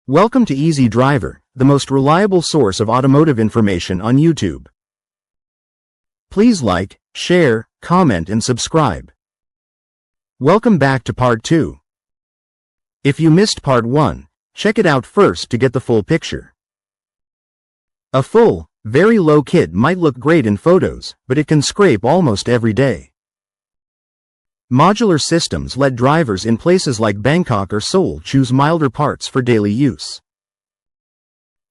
Welcome to Easy Driver, the most reliable source of automotive information on YouTube. Please like, share, comment and subscribe. Welcome back to Part 2. If you missed Part 1, check it out first to get the full picture. A full, very low kit might look great in photos, but it can scrape almost every day. Modular systems let drivers in places like Bangkok or Seoul choose milder parts for daily use.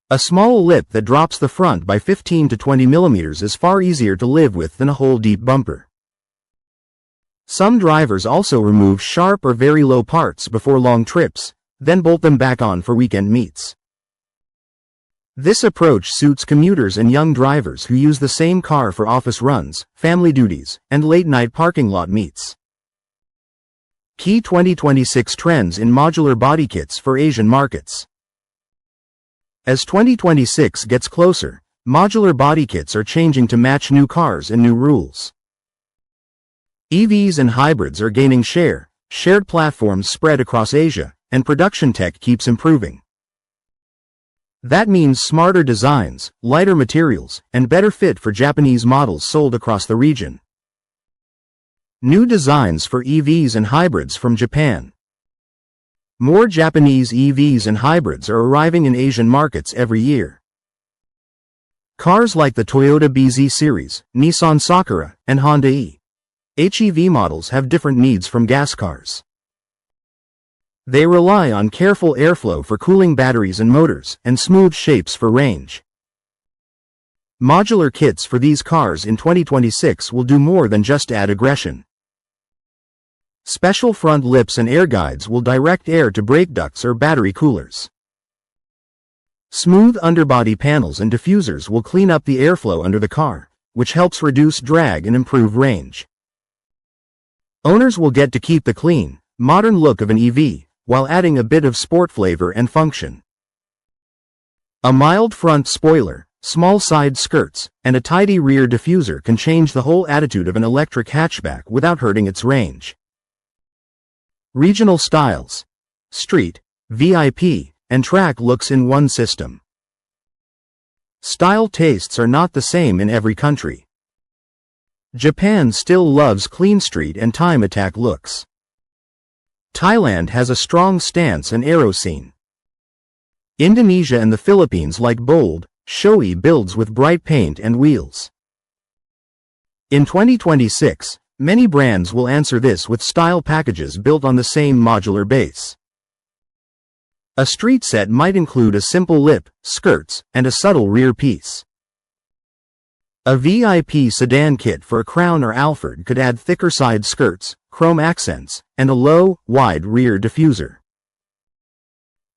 A small lip that drops the front by 15 to 20 millimeters is far easier to live with than a whole deep bumper. Some drivers also remove sharp or very low parts before long trips, then bolt them back on for weekend meets. This approach suits commuters and young drivers who use the same car for office runs, family duties, and late-night parking lot meets. Key 2026 trends in modular body kits for Asian markets. As 2026 gets closer, modular body kits are changing to match new cars and new rules. EVs and hybrids are gaining share, shared platforms spread across Asia, and production tech keeps improving. That means smarter designs, lighter materials, and better fit for Japanese models sold across the region. New designs for EVs and hybrids from Japan. More Japanese EVs and hybrids are arriving in Asian markets every year. Cars like the Toyota BZ series, Nissan Sakura, and Honda HEV models have different needs from gas cars. They rely on careful airflow for cooling batteries and motors, and smooth shapes for range. Modular kits for these cars in 2026 will do more than just add aggression. Special front lips and air guides will direct air to brake ducts or battery coolers. Smooth underbody panels and diffusers will clean up the airflow under the car, which helps reduce drag and improve range. Owners will get to keep the clean, modern look of an EV, while adding a bit of sport flavor and function. A mild front spoiler, small side skirts, and a tidy rear diffuser can change the whole attitude of an electric hatchback without hurting its range. Regional styles. Street, VIP, and track looks in one system. Style tastes are not the same in every country. Japan still loves clean street and time attack looks. Thailand has a strong stance and aero scene. Indonesia and the Philippines like bold, showy builds with bright paint and wheels. In 2026, many brands will answer this with style packages built on the same modular base. A street set might include a simple lip, skirts, and a subtle rear piece. A VIP sedan kit for a Crown or Alphard could add thicker side skirts, chrome accents, and a low, wide rear diffuser.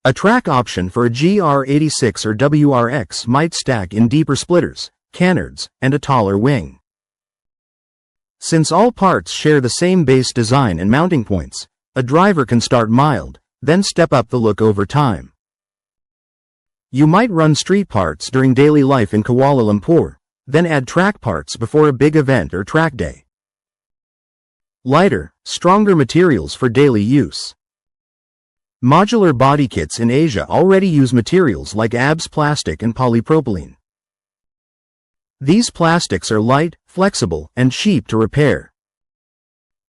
A track option for a GR86 or WRX might stack in deeper splitters, canards, and a taller wing. Since all parts share the same base design and mounting points, a driver can start mild, then step up the look over time. You might run street parts during daily life in Kuala Lumpur, then add track parts before a big event or track day. Lighter, stronger materials for daily use. Modular body kits in Asia already use materials like ABS plastic and polypropylene. These plastics are light, flexible, and cheap to repair.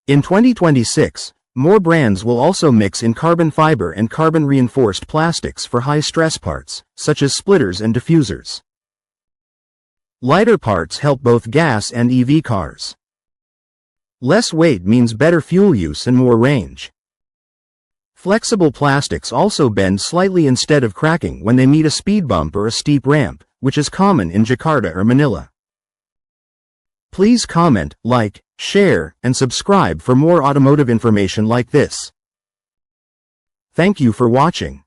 In 2026, more brands will also mix in carbon fiber and carbon-reinforced plastics for high-stress parts, such as splitters and diffusers. Lighter parts help both gas and EV cars. Less weight means better fuel use and more range. Flexible plastics also bend slightly instead of cracking when they meet a speed bump or a steep ramp, which is common in Jakarta or Manila. Please comment, like, share, and subscribe for more automotive information like this. Thank you for watching.